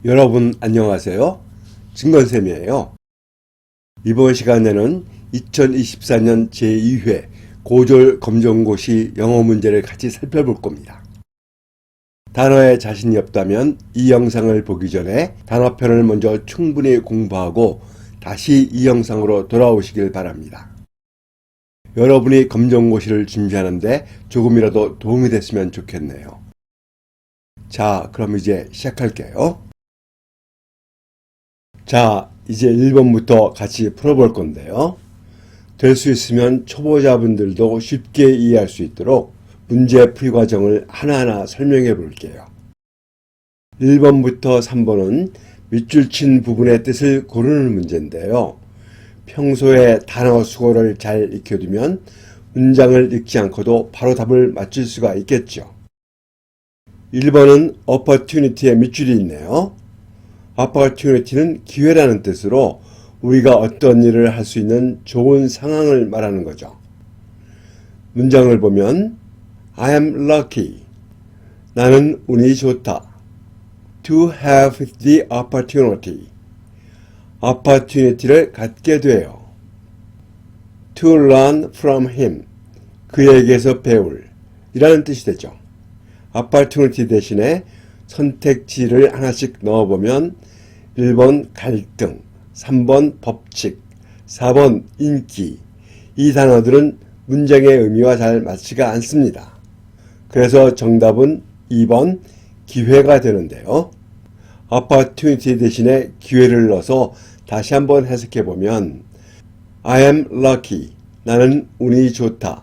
여러분 안녕하세요. 증건쌤이에요. 이번 시간에는 2024년 제2회 고졸 검정고시 영어 문제를 같이 살펴볼 겁니다. 단어에 자신이 없다면 이 영상을 보기 전에 단어편을 먼저 충분히 공부하고 다시 이 영상으로 돌아오시길 바랍니다. 여러분이 검정고시를 준비하는데 조금이라도 도움이 됐으면 좋겠네요. 자, 그럼 이제 시작할게요. 자, 이제 1번부터 같이 풀어볼 건데요. 될 수 있으면 초보자분들도 쉽게 이해할 수 있도록 문제 풀이 과정을 하나하나 설명해 볼게요. 1번부터 3번은 밑줄 친 부분의 뜻을 고르는 문제인데요. 평소에 단어 수거를 잘 익혀두면 문장을 읽지 않고도 바로 답을 맞출 수가 있겠죠. 1번은 opportunity에 밑줄이 있네요. opportunity는 기회라는 뜻으로 우리가 어떤 일을 할 수 있는 좋은 상황을 말하는 거죠. 문장을 보면 I am lucky. 나는 운이 좋다. To have the opportunity. opportunity를 갖게 돼요. To learn from him. 그에게서 배울 이라는 뜻이 되죠. opportunity 대신에 선택지를 하나씩 넣어보면 1번 갈등, 3번 법칙, 4번 인기 이 단어들은 문장의 의미와 잘 맞지가 않습니다. 그래서 정답은 2번 기회가 되는데요. opportunity 대신에 기회를 넣어서 다시 한번 해석해보면 I am lucky. 나는 운이 좋다.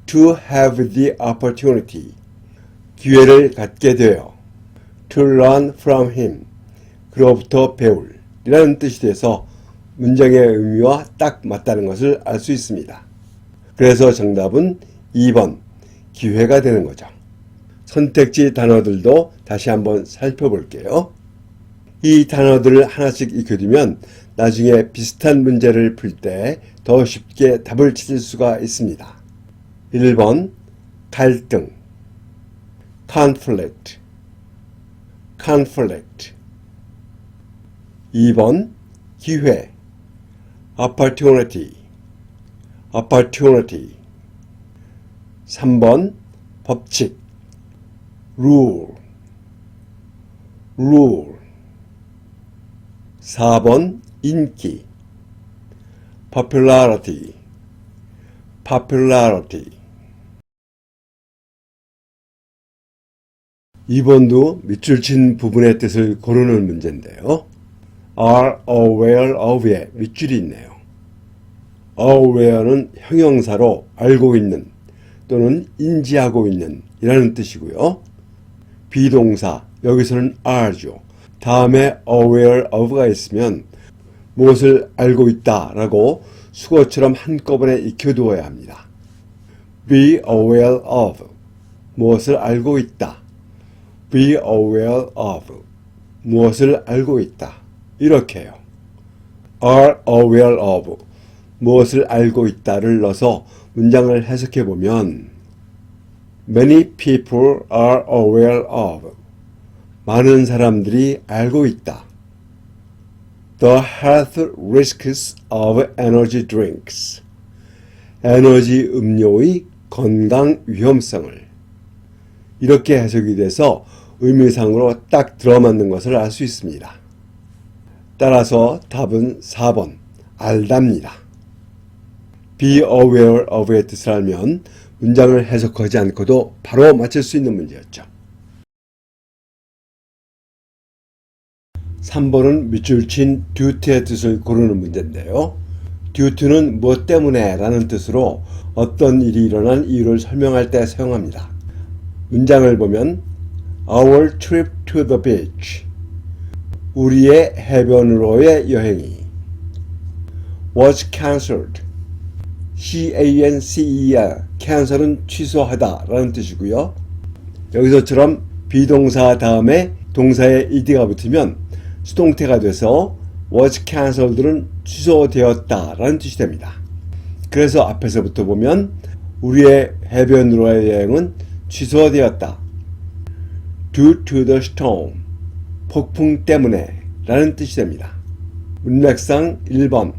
To have the opportunity. 기회를 갖게 되어 to learn from him. 그로부터 배울 이라는 뜻이 돼서 문장의 의미와 딱 맞다는 것을 알 수 있습니다. 그래서 정답은 2번 기회가 되는 거죠. 선택지 단어들도 다시 한번 살펴볼게요. 이 단어들을 하나씩 익혀두면 나중에 비슷한 문제를 풀 때 더 쉽게 답을 찾을 수가 있습니다. 1번 갈등 conflict 2번 기회 opportunity 3번 법칙 rule 4번 인기 popularity 2번도 밑줄 친 부분의 뜻을 고르는 문제인데요. are aware of에 밑줄이 있네요. aware는 형용사로 알고 있는 또는 인지하고 있는 이라는 뜻이고요. 비동사 여기서는 are죠. 다음에 aware of가 있으면 무엇을 알고 있다 라고 수거처럼 한꺼번에 익혀두어야 합니다. be aware of 무엇을 알고 있다. be aware of 무엇을 알고 있다. 이렇게요. are aware of 무엇을 알고 있다를 넣어서 문장을 해석해 보면 Many people are aware of 많은 사람들이 알고 있다. The health risks of energy drinks 에너지 음료의 건강 위험성을 이렇게 해석이 돼서 의미상으로 딱 들어맞는 것을 알 수 있습니다. 따라서 답은 4번 알답니다. be aware of의 뜻을 알면 문장을 해석하지 않고도 바로 맞출 수 있는 문제였죠. 3번은 밑줄 친 due의 뜻을 고르는 문제인데요. due는 무엇 때문에 라는 뜻으로 어떤 일이 일어난 이유를 설명할 때 사용합니다. 문장을 보면 Our trip to the beach 우리의 해변으로의 여행이 was cancelled C-A-N-C-E-R cancel은 취소하다 라는 뜻이고요. 여기서처럼 비동사 다음에 동사의 ed가 붙으면 수동태가 돼서 was cancelled는 취소되었다 라는 뜻이 됩니다. 그래서 앞에서부터 보면 우리의 해변으로의 여행은 취소되었다. Due to the storm 폭풍 때문에 라는 뜻이 됩니다. 문맥상 1번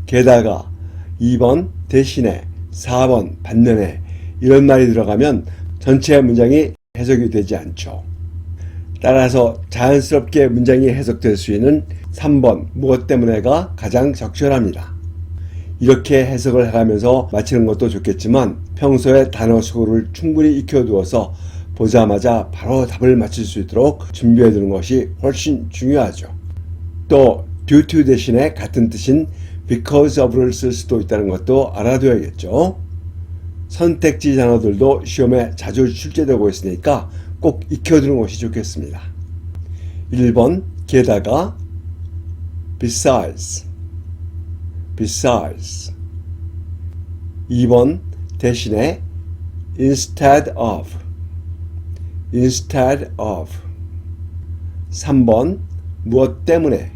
게다가, 2번 대신에, 4번 반면에 이런 말이 들어가면 전체 문장이 해석이 되지 않죠. 따라서 자연스럽게 문장이 해석될 수 있는 3번 무엇 때문에가 가장 적절합니다. 이렇게 해석을 해가면서 마치는 것도 좋겠지만 평소에 단어 수고를 충분히 익혀두어서 보자마자 바로 답을 맞출 수 있도록 준비해두는 것이 훨씬 중요하죠. 또 due to 대신에 같은 뜻인 because of를 쓸 수도 있다는 것도 알아둬야겠죠. 선택지 단어들도 시험에 자주 출제되고 있으니까 꼭 익혀두는 것이 좋겠습니다. 1번 게다가 besides 2번 대신에 instead of 3번 무엇 때문에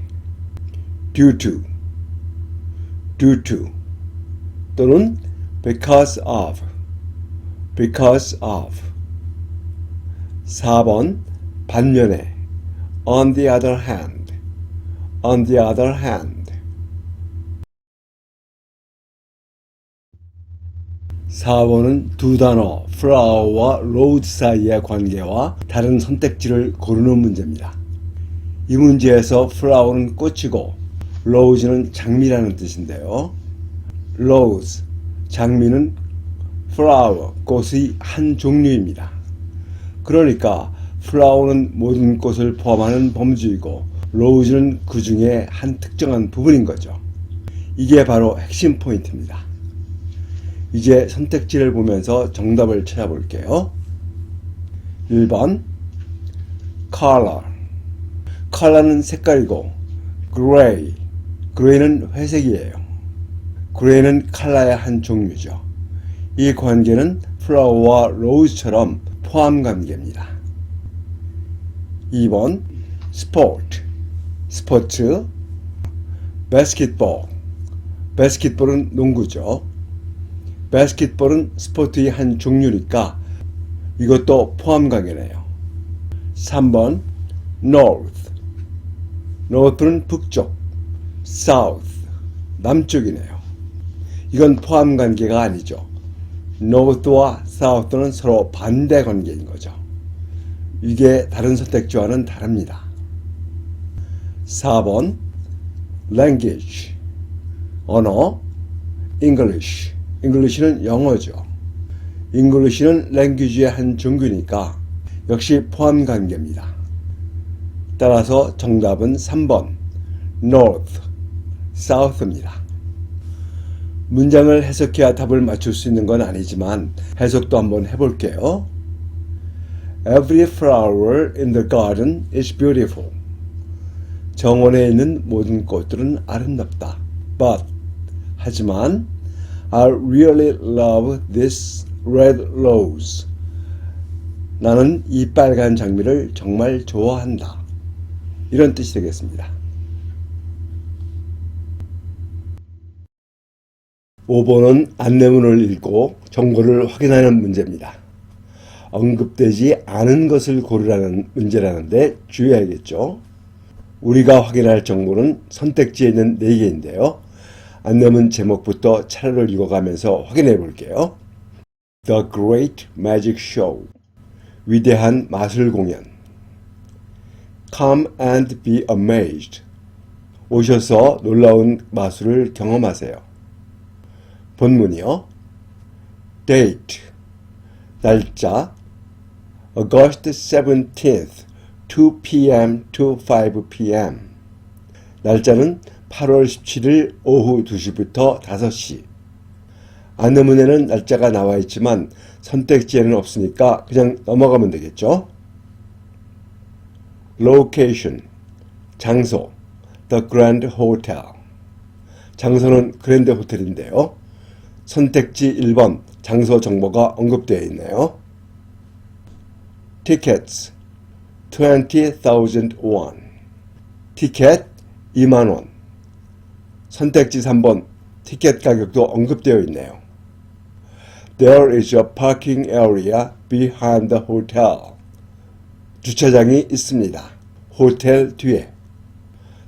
due to 또는 because of 4번 반면에 on the other hand 4번은 두 단어 flower와 rose 사이의 관계와 다른 선택지를 고르는 문제입니다. 이 문제에서 flower는 꽃이고 rose는 장미라는 뜻인데요. rose, 장미는 flower, 꽃의 한 종류입니다. 그러니까 flower는 모든 꽃을 포함하는 범주이고 rose는 그 중에 한 특정한 부분인 거죠. 이게 바로 핵심 포인트입니다. 이제 선택지를 보면서 정답을 찾아볼게요. 1번 color, color는 색깔이고 gray는 회색이에요. gray는 컬러의 한 종류죠. 이 관계는 flower와 rose처럼 포함 관계입니다. 2번 sport, 스포츠, basketball은 농구죠. 바스켓볼은 스포츠의 한 종류니까 이것도 포함 관계네요. 3번 north는 북쪽, south 남쪽이네요. 이건 포함 관계가 아니죠. north와 south는 서로 반대 관계인 거죠. 이게 다른 선택지와는 다릅니다. 4번 language, 언어, English는 영어죠. English는 language의 한 종류니까 역시 포함 관계입니다. 따라서 정답은 3번 north, south입니다. 문장을 해석해야 답을 맞출 수 있는 건 아니지만 해석도 한번 해볼게요. Every flower in the garden is beautiful. 정원에 있는 모든 꽃들은 아름답다. But, 하지만 I really love this red rose. 나는 이 빨간 장미를 정말 좋아한다. 이런 뜻이 되겠습니다. 5번은 안내문을 읽고 정보를 확인하는 문제입니다. 언급되지 않은 것을 고르라는 문제라는데 주의해야겠죠. 우리가 확인할 정보는 선택지에 있는 4개인데요. 안내문 제목부터 차례를 읽어가면서 확인해 볼게요. The Great Magic Show, 위대한 마술 공연. Come and be amazed, 오셔서 놀라운 마술을 경험하세요. 본문이요. Date, 날짜 August 17th, 2 p.m. to 5 p.m. 날짜는 8월 17일 오후 2시부터 5시. 안내문에는 날짜가 나와 있지만 선택지에는 없으니까 그냥 넘어가면 되겠죠. Location, 장소, The Grand Hotel. 장소는 그랜드 호텔인데요. 선택지 1번 장소 정보가 언급되어 있네요. Tickets, 20,000 won. 티켓 2만원. 선택지 3번 티켓 가격도 언급되어 있네요. There is a parking area behind the hotel. 주차장이 있습니다. 호텔 뒤에.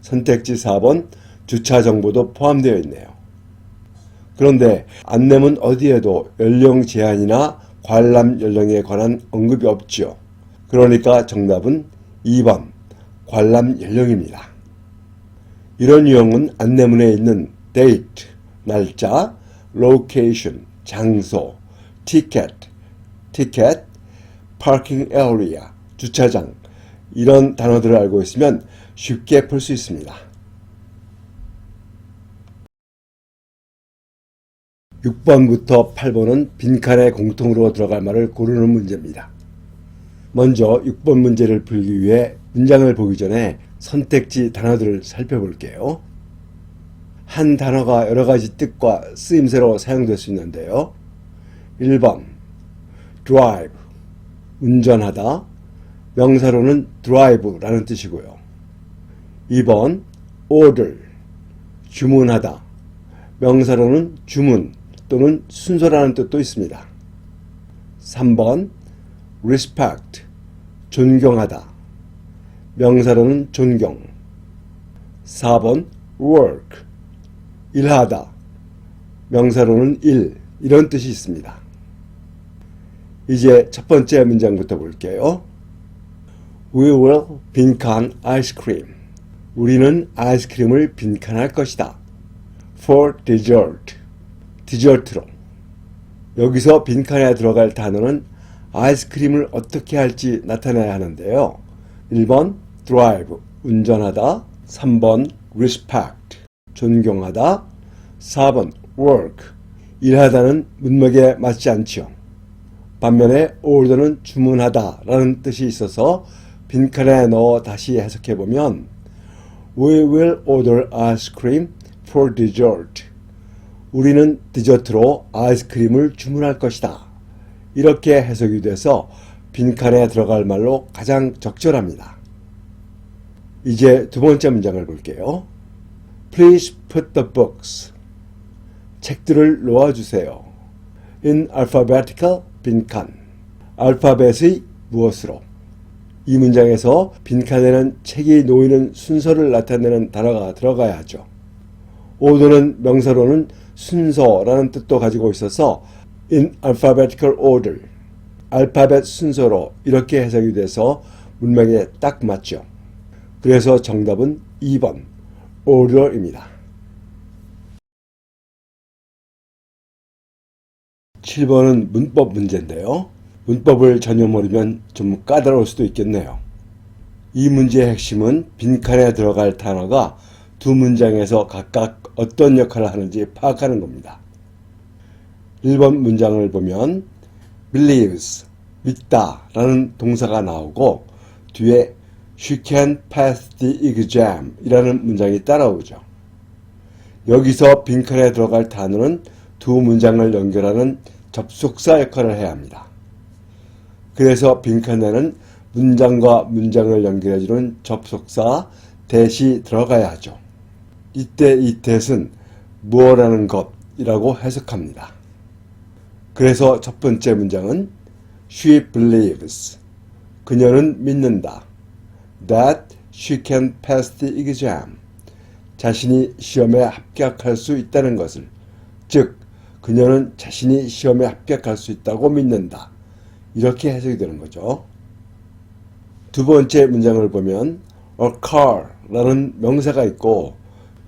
선택지 4번 주차 정보도 포함되어 있네요. 그런데 안내문 어디에도 연령 제한이나 관람 연령에 관한 언급이 없지요. 그러니까 정답은 2번 관람 연령입니다. 이런 유형은 안내문에 있는 date, 날짜, location, 장소, ticket, parking area, 주차장 이런 단어들을 알고 있으면 쉽게 풀 수 있습니다. 6번부터 8번은 빈칸에 공통으로 들어갈 말을 고르는 문제입니다. 먼저 6번 문제를 풀기 위해 문장을 보기 전에 선택지 단어들을 살펴볼게요. 한 단어가 여러 가지 뜻과 쓰임새로 사용될 수 있는데요. 1번 drive, 운전하다, 명사로는 drive라는 뜻이고요. 2번 order, 주문하다, 명사로는 주문 또는 순서라는 뜻도 있습니다. 3번 respect, 존경하다, 명사로는 존경. 4번 work, 일하다, 명사로는 일, 이런 뜻이 있습니다. 이제 첫 번째 문장부터 볼게요. We will 빈칸 ice cream. 우리는 아이스크림을 빈칸할 것이다. For dessert, 디저트로. 여기서 빈칸에 들어갈 단어는 아이스크림을 어떻게 할지 나타내야 하는데요. 1번 drive, 운전하다. 3번 respect, 존경하다. 4번 work, 일하다는 문맥에 맞지 않지요. 반면에 order는 주문하다 라는 뜻이 있어서 빈칸에 넣어 다시 해석해보면 We will order ice cream for dessert. 우리는 디저트로 아이스크림을 주문할 것이다. 이렇게 해석이 돼서 빈칸에 들어갈 말로 가장 적절합니다. 이제 두 번째 문장을 볼게요. Please put the books. 책들을 놓아주세요. In alphabetical 빈칸. 알파벳의 무엇으로. 이 문장에서 빈칸에는 책이 놓이는 순서를 나타내는 단어가 들어가야 하죠. order는 명사로는 순서라는 뜻도 가지고 있어서 in alphabetical order, 알파벳 순서로 이렇게 해석이 돼서 문맥에 딱 맞죠. 그래서 정답은 2번 order입니다. 7번은 문법 문제인데요. 문법을 전혀 모르면 좀 까다로울 수도 있겠네요. 이 문제의 핵심은 빈칸에 들어갈 단어가 두 문장에서 각각 어떤 역할을 하는지 파악하는 겁니다. 1번 문장을 보면 believes, 믿다 라는 동사가 나오고 뒤에 she can pass the exam 이라는 문장이 따라오죠. 여기서 빈칸에 들어갈 단어는 두 문장을 연결하는 접속사 역할을 해야 합니다. 그래서 빈칸에는 문장과 문장을 연결해주는 접속사 that이 들어가야 하죠. 이때 이 that은 무엇라는 것이라고 해석합니다. 그래서 첫 번째 문장은 She believes, 그녀는 믿는다. That she can pass the exam, 자신이 시험에 합격할 수 있다는 것을, 즉 그녀는 자신이 시험에 합격할 수 있다고 믿는다. 이렇게 해석이 되는 거죠. 두 번째 문장을 보면 a car라는 명사가 있고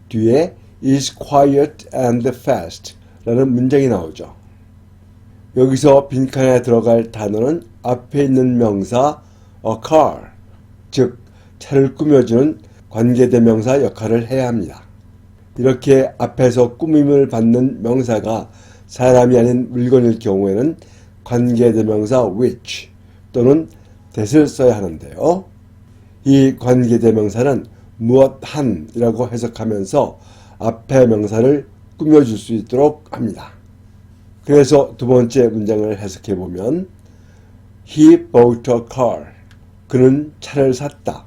뒤에 is quiet and fast 라는 문장이 나오죠. 여기서 빈칸에 들어갈 단어는 앞에 있는 명사 a car, 즉 차를 꾸며주는 관계대명사 역할을 해야 합니다. 이렇게 앞에서 꾸밈을 받는 명사가 사람이 아닌 물건일 경우에는 관계대명사 which 또는 that을 써야 하는데요. 이 관계대명사는 무엇 한이라고 해석하면서 앞에 명사를 꾸며줄 수 있도록 합니다. 그래서 두 번째 문장을 해석해보면 He bought a car. 그는 차를 샀다.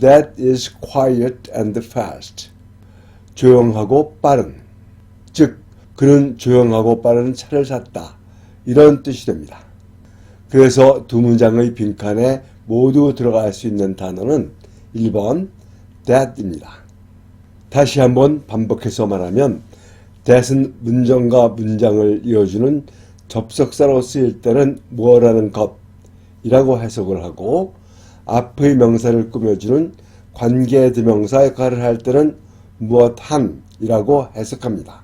That is quiet and fast. 조용하고 빠른. 즉 그는 조용하고 빠른 차를 샀다. 이런 뜻이 됩니다. 그래서 두 문장의 빈칸에 모두 들어갈 수 있는 단어는 1번 that입니다. 다시 한번 반복해서 말하면 that은 문장과 문장을 이어주는 접속사로 쓰일 때는 뭐라는 것이라고 해석을 하고 앞의 명사를 꾸며주는 관계대명사 역할을 할 때는 무엇한이라고 해석합니다.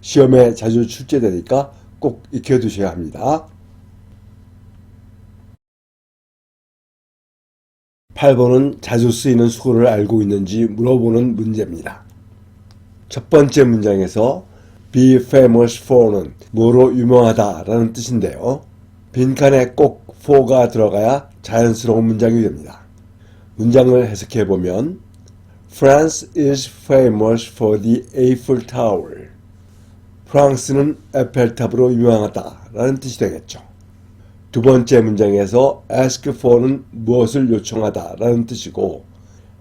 시험에 자주 출제되니까 꼭 익혀두셔야 합니다. 8번은 자주 쓰이는 수거를 알고 있는지 물어보는 문제입니다. 첫 번째 문장에서 be famous for는 뭐로 유명하다 라는 뜻인데요. 빈칸에 꼭 for가 들어가야 자연스러운 문장이 됩니다. 문장을 해석해보면 France is famous for the Eiffel Tower. 프랑스는 에펠탑으로 유명하다 라는 뜻이 되겠죠. 두 번째 문장에서 ask for는 무엇을 요청하다 라는 뜻이고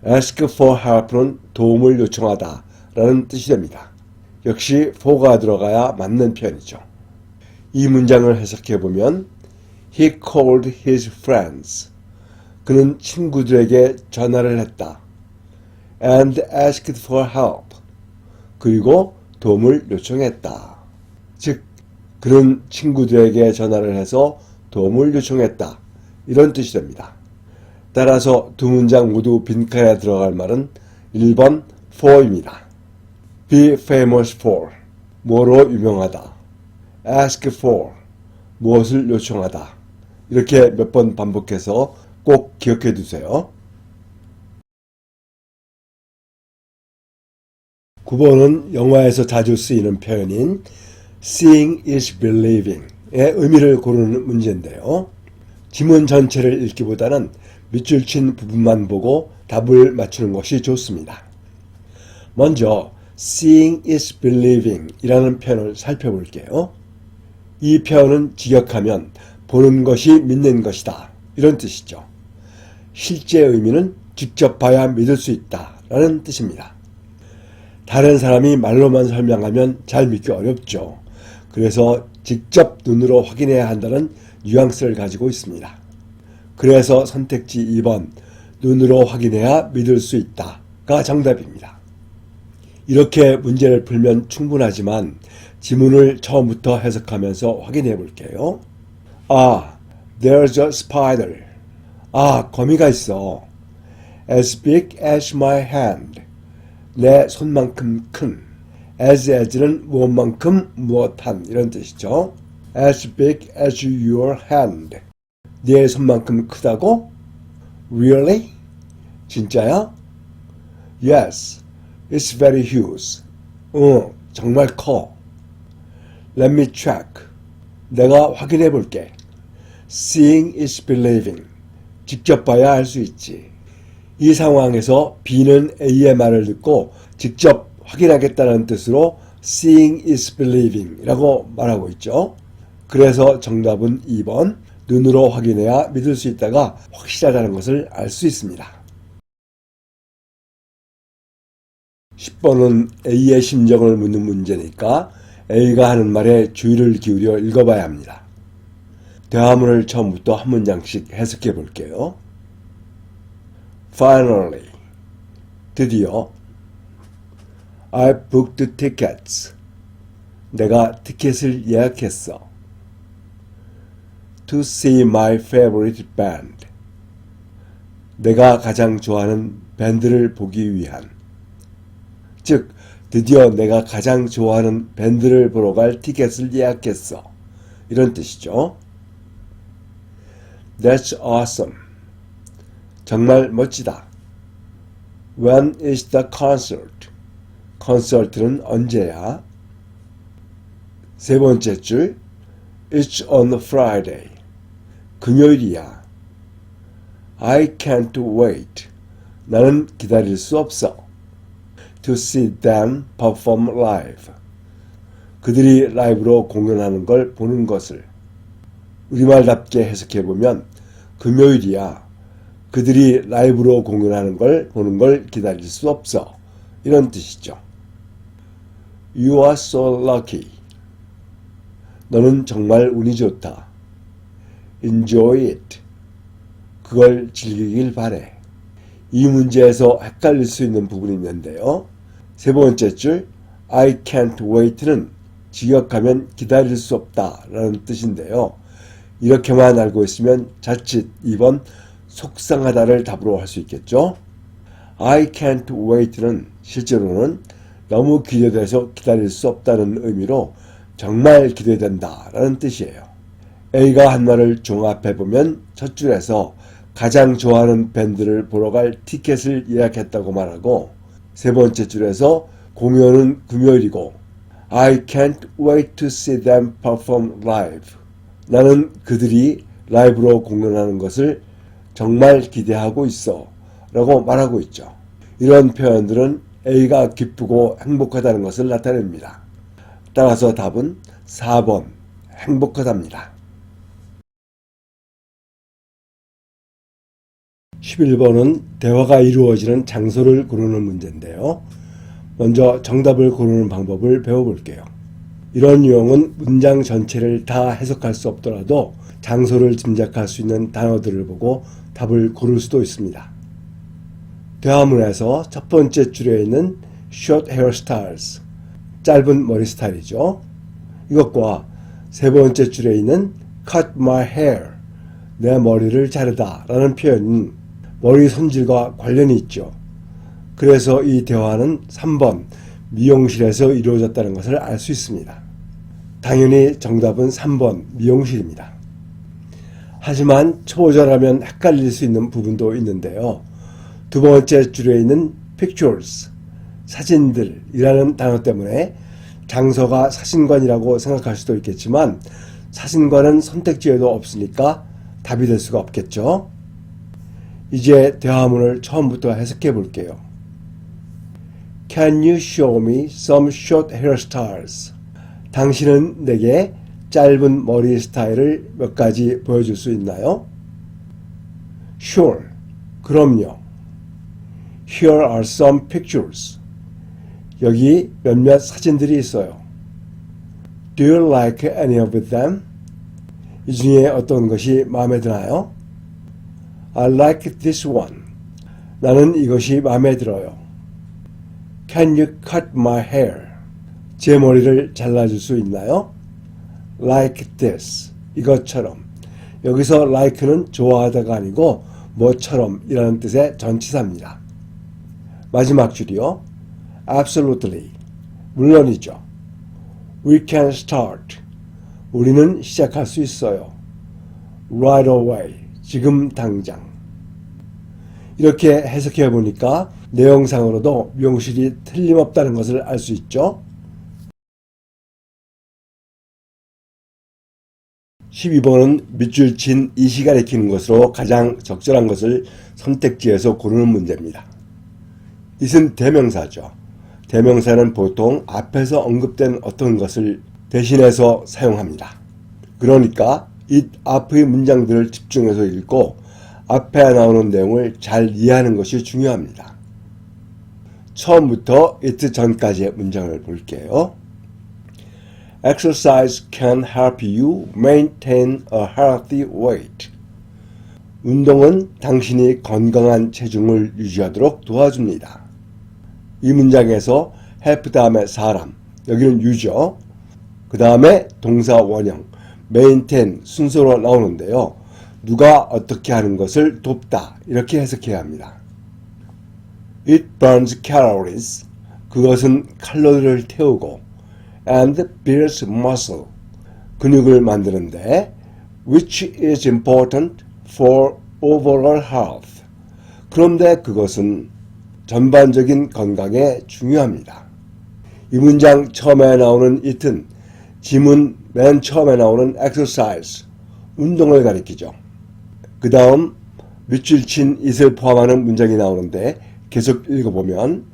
ask for help는 도움을 요청하다 라는 뜻이 됩니다. 역시 for가 들어가야 맞는 표현이죠. 이 문장을 해석해보면 He called his friends. 그는 친구들에게 전화를 했다. And asked for help. 그리고 도움을 요청했다. 즉, 그는 친구들에게 전화를 해서 도움을 요청했다. 이런 뜻이 됩니다. 따라서 두 문장 모두 빈칸에 들어갈 말은 1번 for입니다. Be famous for, 뭐로 유명하다. Ask for, 무엇을 요청하다. 이렇게 몇 번 반복해서 꼭 기억해 두세요. 9번은 영화에서 자주 쓰이는 표현인 seeing is believing의 의미를 고르는 문제인데요. 지문 전체를 읽기보다는 밑줄 친 부분만 보고 답을 맞추는 것이 좋습니다. 먼저 seeing is believing 이라는 표현을 살펴볼게요. 이 표현은 직역하면 보는 것이 믿는 것이다 이런 뜻이죠. 실제 의미는 직접 봐야 믿을 수 있다 라는 뜻입니다. 다른 사람이 말로만 설명하면 잘 믿기 어렵죠. 그래서 직접 눈으로 확인해야 한다는 뉘앙스를 가지고 있습니다. 그래서 선택지 2번 눈으로 확인해야 믿을 수 있다가 정답입니다. 이렇게 문제를 풀면 충분하지만 지문을 처음부터 해석하면서 확인해 볼게요. 아, there's a spider. 아, 거미가 있어. As big as my hand. 내 손만큼 큰. as는 무엇만큼 무엇한 이런 뜻이죠. As big as your hand. 네 손만큼 크다고? Really? 진짜야? Yes, it's very huge. 정말 커. Let me check. 내가 확인해 볼게. Seeing is believing. 직접 봐야 알 수 있지. 이 상황에서 B는 A의 말을 듣고 직접 확인하겠다는 뜻으로 seeing is believing 이라고 말하고 있죠. 그래서 정답은 2번 눈으로 확인해야 믿을 수 있다가 확실하다는 것을 알 수 있습니다. 10번은 A의 심정을 묻는 문제니까 A가 하는 말에 주의를 기울여 읽어봐야 합니다. 대화문을 처음부터 한 문장씩 해석해 볼게요. Finally, 드디어 I booked tickets. 내가 티켓을 예약했어. To see my favorite band. 내가 가장 좋아하는 밴드를 보기 위한. 즉, 드디어 내가 가장 좋아하는 밴드를 보러 갈 티켓을 예약했어. 이런 뜻이죠. That's awesome. 정말 멋지다. When is the concert? 콘서트는 언제야? 세 번째 줄 It's on Friday. 금요일이야. I can't wait. 나는 기다릴 수 없어. To see them perform live. 그들이 라이브로 공연하는 걸 보는 것을. 우리말답게 해석해보면 금요일이야. 그들이 라이브로 공연하는 걸 보는 걸 기다릴 수 없어. 이런 뜻이죠. You are so lucky. 너는 정말 운이 좋다. Enjoy it. 그걸 즐기길 바래. 이 문제에서 헷갈릴 수 있는 부분이 있는데요. 세 번째 줄 I can't wait는 직역하면 기다릴 수 없다 라는 뜻인데요. 이렇게만 알고 있으면 자칫 2번 속상하다를 답으로 할 수 있겠죠. I can't wait는 실제로는 너무 기대돼서 기다릴 수 없다는 의미로 정말 기대된다 라는 뜻이에요. A가 한 말을 종합해보면 첫 줄에서 가장 좋아하는 밴드를 보러 갈 티켓을 예약했다고 말하고 세 번째 줄에서 공연은 금요일이고 I can't wait to see them perform live. 나는 그들이 라이브로 공연하는 것을 정말 기대하고 있어 라고 말하고 있죠. 이런 표현들은 A가 기쁘고 행복하다는 것을 나타냅니다. 따라서 답은 4번 행복하답니다. 11번은 대화가 이루어지는 장소를 고르는 문제인데요. 먼저 정답을 고르는 방법을 배워볼게요. 이런 유형은 문장 전체를 다 해석할 수 없더라도 장소를 짐작할 수 있는 단어들을 보고 답을 고를 수도 있습니다. 대화문에서 첫 번째 줄에 있는 short hairstyles, 짧은 머리 스타일이죠. 이것과 세 번째 줄에 있는 cut my hair, 내 머리를 자르다 라는 표현은 머리 손질과 관련이 있죠. 그래서 이 대화는 3번 미용실에서 이루어졌다는 것을 알 수 있습니다. 당연히 정답은 3번 미용실입니다. 하지만 초보자라면 헷갈릴 수 있는 부분도 있는데요. 두 번째 줄에 있는 pictures, 사진들이라는 단어 때문에 장소가 사진관이라고 생각할 수도 있겠지만 사진관은 선택지에도 없으니까 답이 될 수가 없겠죠. 이제 대화문을 처음부터 해석해 볼게요. Can you show me some short hairstyles? 당신은 내게 짧은 머리 스타일을 몇 가지 보여줄 수 있나요? Sure. 그럼요. Here are some pictures. 여기 몇몇 사진들이 있어요. Do you like any of them? 이 중에 어떤 것이 마음에 드나요? I like this one. 나는 이것이 마음에 들어요. Can you cut my hair? 제 머리를 잘라줄 수 있나요? Like this. 이것처럼. 여기서 like는 좋아하다가 아니고 뭐처럼 이라는 뜻의 전치사입니다. 마지막 줄이요. Absolutely. 물론이죠. We can start. 우리는 시작할 수 있어요. Right away. 지금 당장. 이렇게 해석해 보니까 내용상으로도 미용실이 틀림없다는 것을 알 수 있죠. 12번은 밑줄 친 이시 가리키는 것으로 가장 적절한 것을 선택지에서 고르는 문제입니다. it은 대명사죠. 대명사는 보통 앞에서 언급된 어떤 것을 대신해서 사용합니다. 그러니까 it 앞의 문장들을 집중해서 읽고 앞에 나오는 내용을 잘 이해하는 것이 중요합니다. 처음부터 it 전까지의 문장을 볼게요. Exercise can help you maintain a healthy weight. 운동은 당신이 건강한 체중을 유지하도록 도와줍니다. 이 문장에서 help 다음에 사람, 여기는 you죠. 그 다음에 동사 원형, maintain 순서로 나오는데요. 누가 어떻게 하는 것을 돕다 이렇게 해석해야 합니다. It burns calories. 그것은 칼로리를 태우고 and builds muscle. 근육을 만드는데 which is important for overall health. 그런데 그것은 전반적인 건강에 중요합니다. 이 문장 처음에 나오는 it은 지문 맨 처음에 나오는 exercise, 운동을 가리키죠. 그 다음 밑줄 친 it을 포함하는 문장이 나오는데 계속 읽어보면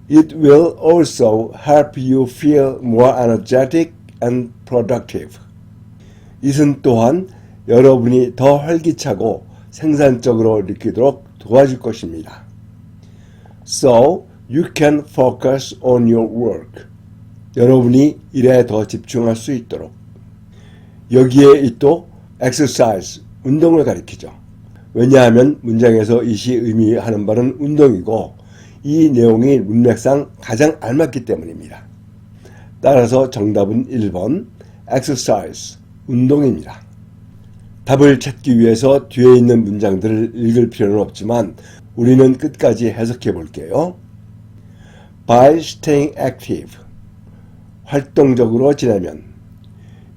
It will also help you feel more energetic and productive. it은 또한 여러분이 더 활기차고 생산적으로 느끼도록 도와줄 것입니다. So you can focus on your work. 여러분이 일에 더 집중할 수 있도록. 여기에 it도 exercise, 운동을 가리키죠. 왜냐하면 문장에서 it이 의미하는 바는 운동이고 이 내용이 문맥상 가장 알맞기 때문입니다. 따라서 정답은 1번 exercise, 운동입니다. 답을 찾기 위해서 뒤에 있는 문장들을 읽을 필요는 없지만 우리는 끝까지 해석해 볼게요. By staying active, 활동적으로 지내면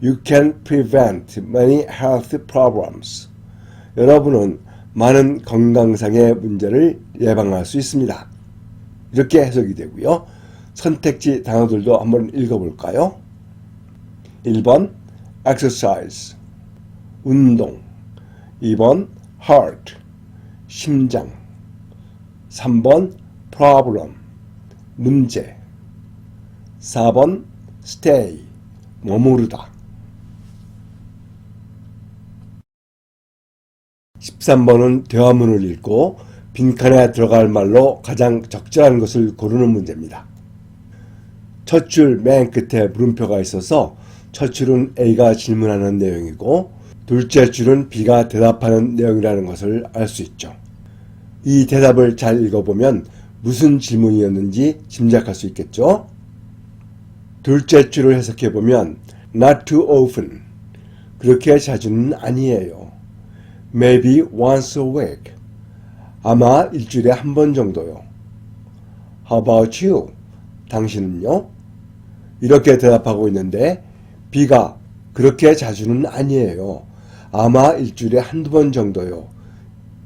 You can prevent many health problems. 여러분은 많은 건강상의 문제를 예방할 수 있습니다. 이렇게 해석이 되고요. 선택지 단어들도 한번 읽어볼까요? 1번 exercise, 운동. 2번 heart, 심장. 3번 problem, 문제. 4번 stay, 머무르다. 13번은 대화문을 읽고 빈칸에 들어갈 말로 가장 적절한 것을 고르는 문제입니다. 첫 줄 맨 끝에 물음표가 있어서 첫 줄은 A가 질문하는 내용이고 둘째 줄은 B가 대답하는 내용이라는 것을 알 수 있죠. 이 대답을 잘 읽어보면 무슨 질문이었는지 짐작할 수 있겠죠? 둘째 줄을 해석해보면 Not too often, 그렇게 자주는 아니에요. Maybe once a week, 아마 일주일에 한 번 정도요. How about you? 당신은요? 이렇게 대답하고 있는데 B가 그렇게 자주는 아니에요. 아마 일주일에 한두 번 정도요.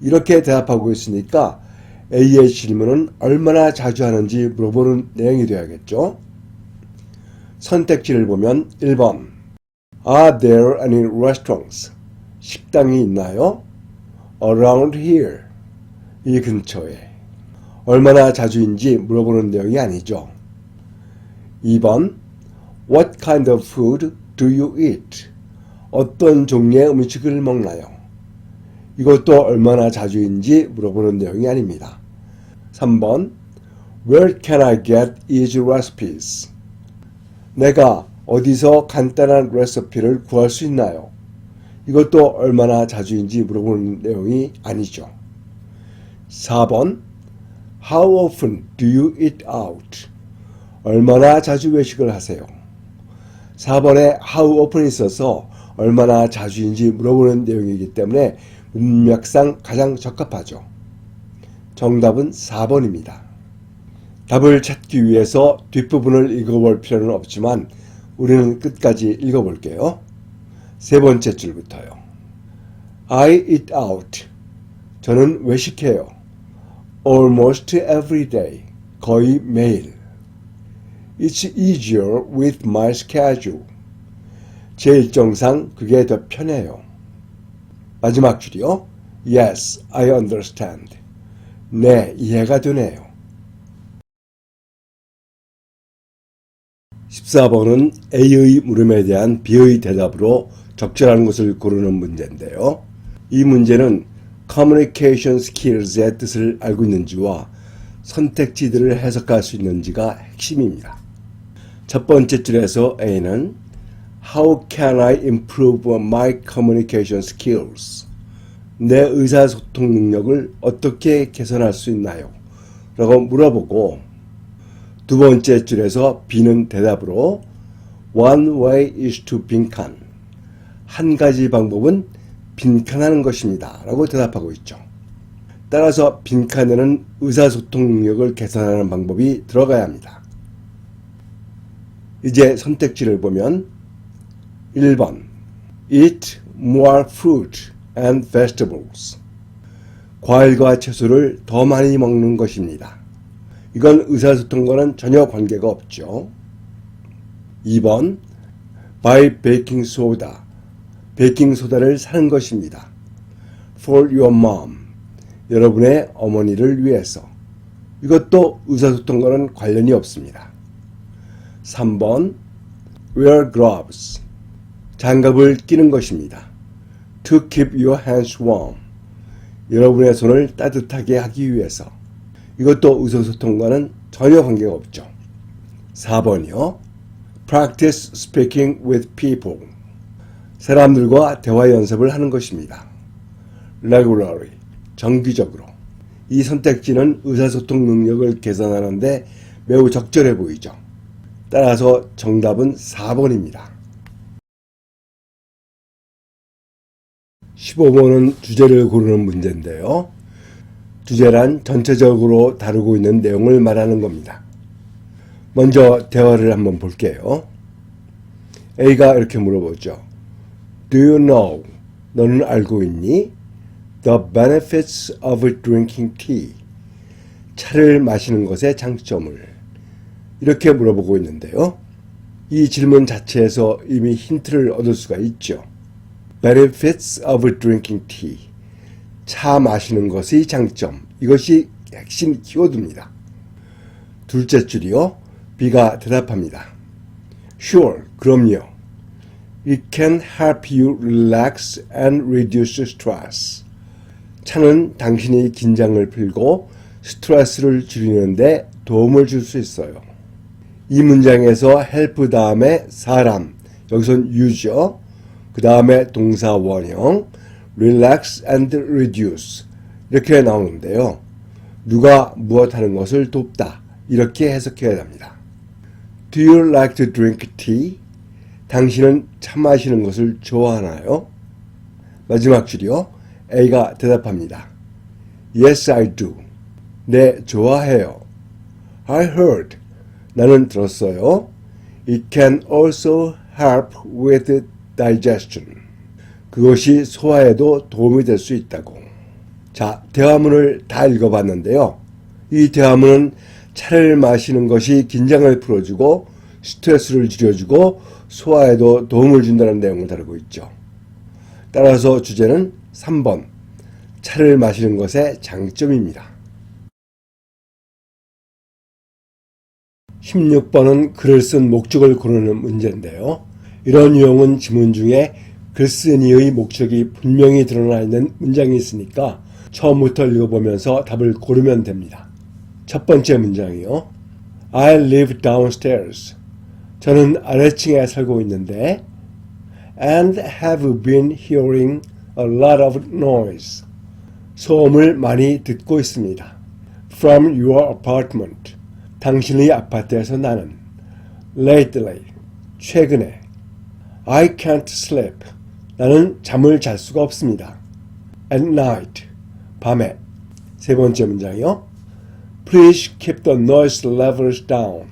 이렇게 대답하고 있으니까 A의 질문은 얼마나 자주 하는지 물어보는 내용이 되어야겠죠. 선택지를 보면 1번 Are there any restaurants? 식당이 있나요? Around here, 이 근처에. 얼마나 자주인지 물어보는 내용이 아니죠. 2번 What kind of food do you eat? 어떤 종류의 음식을 먹나요? 이것도 얼마나 자주인지 물어보는 내용이 아닙니다. 3번 Where can I get easy recipes? 내가 어디서 간단한 레시피를 구할 수 있나요? 이것도 얼마나 자주인지 물어보는 내용이 아니죠. 4번 How often do you eat out? 얼마나 자주 외식을 하세요? 4번에 how often 있어서 얼마나 자주인지 물어보는 내용이기 때문에 문맥상 가장 적합하죠. 정답은 4번입니다. 답을 찾기 위해서 뒷부분을 읽어볼 필요는 없지만 우리는 끝까지 읽어볼게요. 세 번째 줄부터요. I eat out. 저는 외식해요. Almost every day. 거의 매일. It's easier with my schedule. 제 일정상 그게 더 편해요. 마지막 줄이요. Yes, I understand. 네, 이해가 되네요. 14번은 A의 물음에 대한 B의 대답으로 적절한 것을 고르는 문제인데요. 이 문제는 communication skills의 뜻을 알고 있는지와 선택지들을 해석할 수 있는지가 핵심입니다. 첫 번째 줄에서 A는 How can I improve my communication skills? 내 의사소통 능력을 어떻게 개선할 수 있나요? 라고 물어보고 두 번째 줄에서 B는 대답으로 One way is to 빈칸. 한 가지 방법은 빈칸하는 것입니다. 라고 대답하고 있죠. 따라서 빈칸에는 의사소통 능력을 개선하는 방법이 들어가야 합니다. 이제 선택지를 보면 1번 Eat more fruit and vegetables. 과일과 채소를 더 많이 먹는 것입니다. 이건 의사소통과는 전혀 관계가 없죠. 2번 Buy baking soda. 베이킹소다를 사는 것입니다. For your mom. 여러분의 어머니를 위해서. 이것도 의사소통과는 관련이 없습니다. 3번 Wear gloves. 장갑을 끼는 것입니다. To keep your hands warm. 여러분의 손을 따뜻하게 하기 위해서. 이것도 의사소통과는 전혀 관계가 없죠. 4번이요. Practice speaking with people. 사람들과 대화 연습을 하는 것입니다. regularly, 정기적으로. 이 선택지는 의사소통 능력을 개선하는 데 매우 적절해 보이죠. 따라서 정답은 4번입니다. 15번은 주제를 고르는 문제인데요. 주제란 전체적으로 다루고 있는 내용을 말하는 겁니다. 먼저 대화를 한번 볼게요. A가 이렇게 물어보죠. Do you know? 너는 알고 있니? The benefits of drinking tea. 차를 마시는 것의 장점을. 이렇게 물어보고 있는데요. 이 질문 자체에서 이미 힌트를 얻을 수가 있죠. Benefits of drinking tea. 차 마시는 것의 장점. 이것이 핵심 키워드입니다. 둘째 줄이요. B가 대답합니다. Sure, 그럼요. It can help you relax and reduce stress. 차는 당신이 긴장을 풀고 스트레스를 줄이는데 도움을 줄 수 있어요. 이 문장에서 help 다음에 사람, 여기선 you죠. 그 다음에 동사 원형, relax and reduce 이렇게 나오는데요. 누가 무엇하는 것을 돕다 이렇게 해석해야 합니다. Do you like to drink tea? 당신은 차 마시는 것을 좋아하나요? 마지막 줄이요. A가 대답합니다. Yes, I do. 네, 좋아해요. I heard. 나는 들었어요. It can also help with digestion. 그것이 소화에도 도움이 될 수 있다고. 자, 대화문을 다 읽어봤는데요. 이 대화문은 차를 마시는 것이 긴장을 풀어주고 스트레스를 줄여주고 소화에도 도움을 준다는 내용을 다루고 있죠. 따라서 주제는 3번, 차를 마시는 것의 장점입니다. 16번은 글을 쓴 목적을 고르는 문제인데요. 이런 유형은 지문 중에 글쓴이의 목적이 분명히 드러나 있는 문장이 있으니까 처음부터 읽어보면서 답을 고르면 됩니다. 첫 번째 문장이요. I live downstairs. 저는 아래층에 살고 있는데 and have been hearing a lot of noise. 소음을 많이 듣고 있습니다. From your apartment. 당신의 아파트에서 나는 lately. 최근에 I can't sleep. 나는 잠을 잘 수가 없습니다. At night. 밤에. 세 번째 문장이요. Please keep the noise levels down.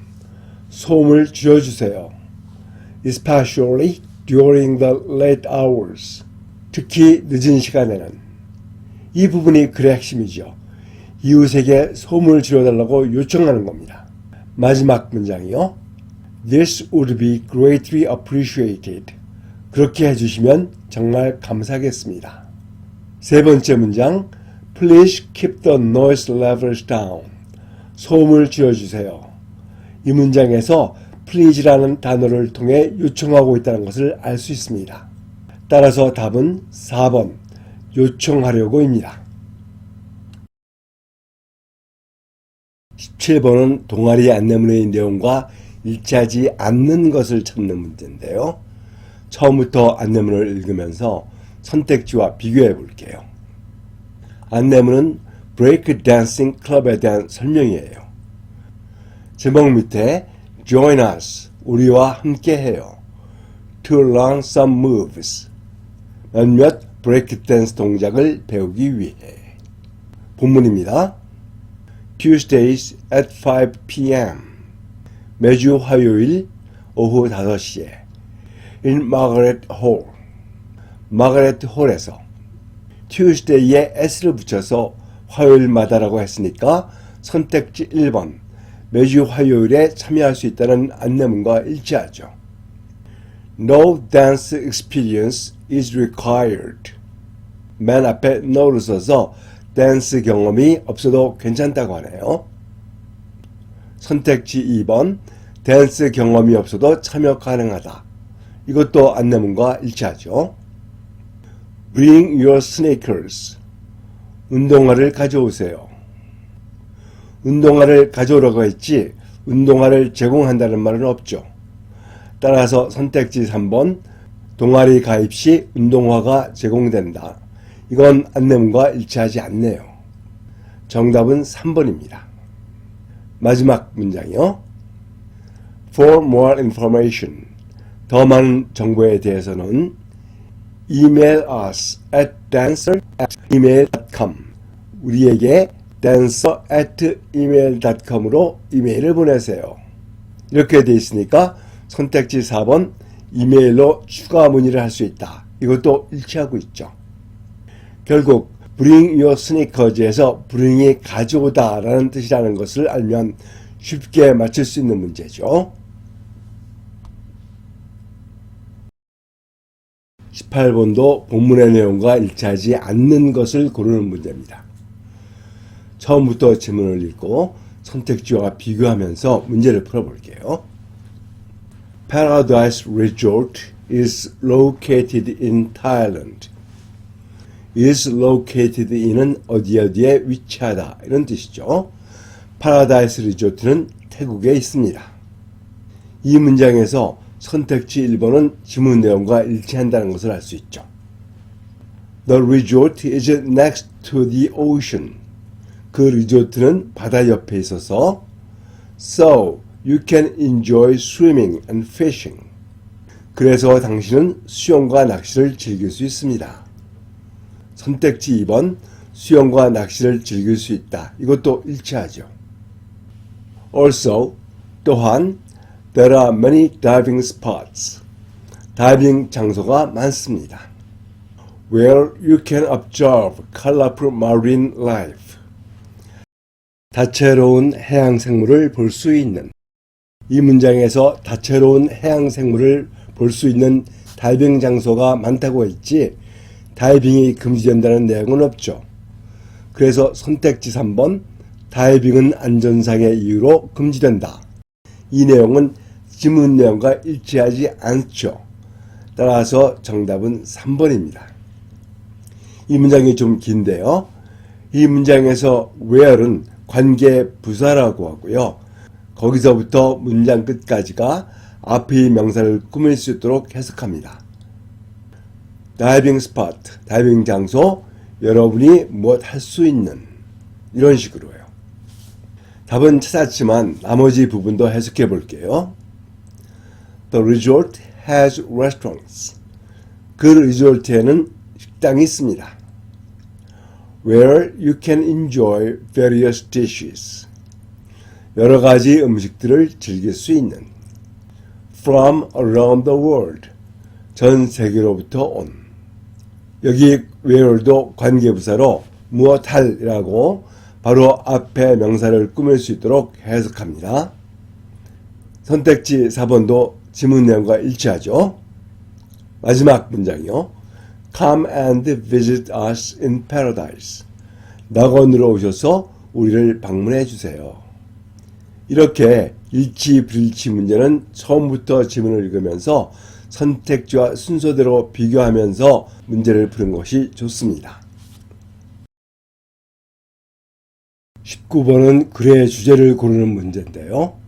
소음을 줄여주세요. Especially during the late hours. 특히 늦은 시간에는. 이 부분이 글의 핵심이죠. 이웃에게 소음을 줄여달라고 요청하는 겁니다. 마지막 문장이요. This would be greatly appreciated. 그렇게 해주시면 정말 감사하겠습니다. 세 번째 문장. Please keep the noise levels down. 소음을 줄여주세요. 이 문장에서 please라는 단어를 통해 요청하고 있다는 것을 알 수 있습니다. 따라서 답은 4번, 요청하려고입니다. 17번은 동아리 안내문의 내용과 일치하지 않는 것을 찾는 문제인데요. 처음부터 안내문을 읽으면서 선택지와 비교해 볼게요. 안내문은 브레이크 댄싱 클럽에 대한 설명이에요. 제목 밑에 Join us, 우리와 함께 해요. To learn some moves, 몇몇 브레이크 댄스 동작을 배우기 위해. 본문입니다. Tuesdays at 5 p.m. 매주 화요일 오후 5시에 in Margaret Hall. 마가렛 홀에서. Tuesday에 s를 붙여서 화요일마다라고 했으니까 선택지 1번 매주 화요일에 참여할 수 있다는 안내문과 일치하죠. No dance experience is required. 맨 앞에 no를 써서 댄스 경험이 없어도 괜찮다고 하네요. 선택지 2번 댄스 경험이 없어도 참여 가능하다. 이것도 안내문과 일치하죠. Bring your sneakers. 운동화를 가져오세요. 운동화를 가져오라고 했지 운동화를 제공한다는 말은 없죠. 따라서 선택지 3번 동아리 가입 시 운동화가 제공된다. 이건 안내문과 일치하지 않네요. 정답은 3번입니다. 마지막 문장이요. For more information, 더 많은 정보에 대해서는 email us at dancer@email.com, 우리에게 dancer@email.com으로 이메일을 보내세요. 이렇게 돼 있으니까 선택지 4번 이메일로 추가 문의를 할 수 있다. 이것도 일치하고 있죠. 결국 bring your sneakers에서 bring이 가져오다 라는 뜻이라는 것을 알면 쉽게 맞출 수 있는 문제죠. 18번도 본문의 내용과 일치하지 않는 것을 고르는 문제입니다. 처음부터 지문을 읽고 선택지와 비교하면서 문제를 풀어볼게요. Paradise Resort is located in Thailand. is located in은 어디에 위치하다 이런 뜻이죠. 파라다이스 리조트는 태국에 있습니다. 이 문장에서 선택지 1번은 지문 내용과 일치한다는 것을 알 수 있죠. The resort is next to the ocean. 그 리조트는 바다 옆에 있어서 So you can enjoy swimming and fishing. 그래서 당신은 수영과 낚시를 즐길 수 있습니다. 선택지 2번 수영과 낚시를 즐길 수 있다. 이것도 일치하죠. Also, 또한 there are many diving spots. 다이빙 장소가 많습니다. Where you can observe colorful marine life. 다채로운 해양 생물을 볼 수 있는. 이 문장에서 다채로운 해양 생물을 볼 수 있는 다이빙 장소가 많다고 했지 다이빙이 금지된다는 내용은 없죠. 그래서 선택지 3번 다이빙은 안전상의 이유로 금지된다. 이 내용은 지문 내용과 일치하지 않죠. 따라서 정답은 3번입니다. 이 문장이 좀 긴데요. 이 문장에서 where은 관계 부사라고 하고요. 거기서부터 문장 끝까지가 앞의 명사를 꾸밀 수 있도록 해석합니다. 다이빙 스포트, 다이빙 장소, 여러분이 무엇 할 수 있는 이런 식으로요. 답은 찾았지만 나머지 부분도 해석해 볼게요. The resort has restaurants. 그 리조트에는 식당이 있습니다. Where you can enjoy various dishes. 여러 가지 음식들을 즐길 수 있는. From around the world. 전 세계로부터 온. 여기 where도 관계부사로 무엇 할이라고 바로 앞에 명사를 꾸밀 수 있도록 해석합니다. 선택지 4번도 지문 내용과 일치하죠. 마지막 문장이요. Come and visit us in paradise. 낙원으로 오셔서 우리를 방문해 주세요. 이렇게 일치 불일치 문제는 처음부터 지문을 읽으면서 선택지와 순서대로 비교하면서 문제를 푸는 것이 좋습니다. 19번은 글의 주제를 고르는 문제인데요.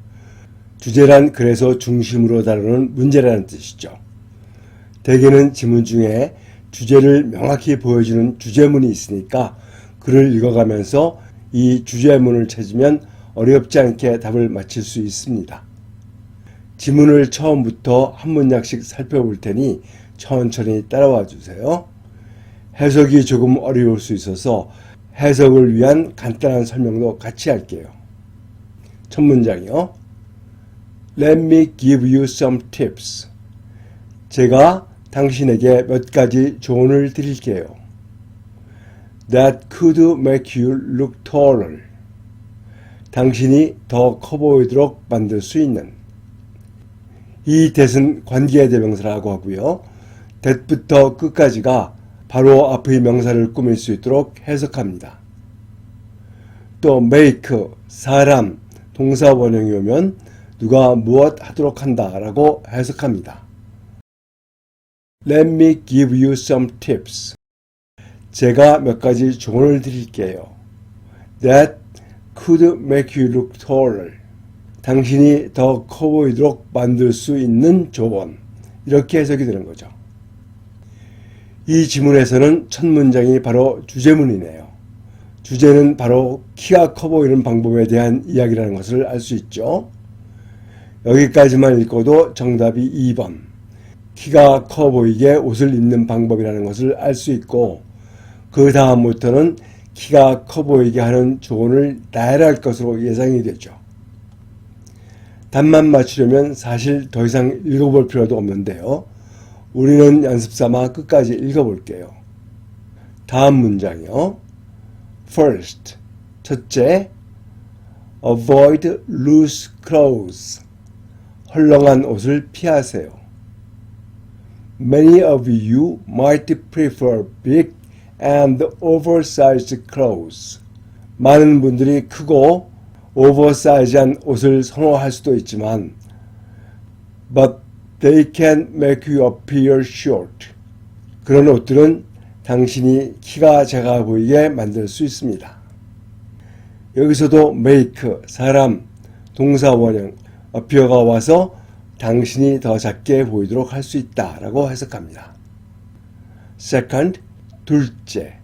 주제란 글에서 중심으로 다루는 문제라는 뜻이죠. 대개는 지문 중에 주제를 명확히 보여주는 주제문이 있으니까 글을 읽어가면서 이 주제문을 찾으면 어렵지 않게 답을 맞힐 수 있습니다. 지문을 처음부터 한 문장씩 살펴볼 테니 천천히 따라와 주세요. 해석이 조금 어려울 수 있어서 해석을 위한 간단한 설명도 같이 할게요. 첫 문장이요. Let me give you some tips. 제가 당신에게 몇 가지 조언을 드릴게요. That could make you look taller. 당신이 더 커 보이도록 만들 수 있는. 이 that은 관계 대명사라고 하고요. that부터 끝까지가 바로 앞의 명사를 꾸밀 수 있도록 해석합니다. 또 make, 사람, 동사 원형이 오면 누가 무엇 하도록 한다 라고 해석합니다. Let me give you some tips. 제가 몇 가지 조언을 드릴게요. That could make you look taller. 당신이 더 커 보이도록 만들 수 있는 조언. 이렇게 해석이 되는 거죠. 이 지문에서는 첫 문장이 바로 주제문이네요. 주제는 바로 키가 커 보이는 방법에 대한 이야기라는 것을 알 수 있죠. 여기까지만 읽고도 정답이 2번. 키가 커 보이게 옷을 입는 방법이라는 것을 알 수 있고, 그 다음부터는 키가 커 보이게 하는 조언을 나열할 것으로 예상이 되죠. 답만 맞추려면 사실 더 이상 읽어볼 필요도 없는데요. 우리는 연습삼아 끝까지 읽어볼게요. 다음 문장이요. First, 첫째, avoid loose clothes. 헐렁한 옷을 피하세요. Many of you might prefer big and oversized clothes. 많은 분들이 크고 오버사이즈한 옷을 선호할 수도 있지만 but they can make you appear short. 그런 옷들은 당신이 키가 작아 보이게 만들 수 있습니다. 여기서도 make, 사람, 동사 원형, appear가 와서 당신이 더 작게 보이도록 할 수 있다라고 해석합니다. Second, 둘째,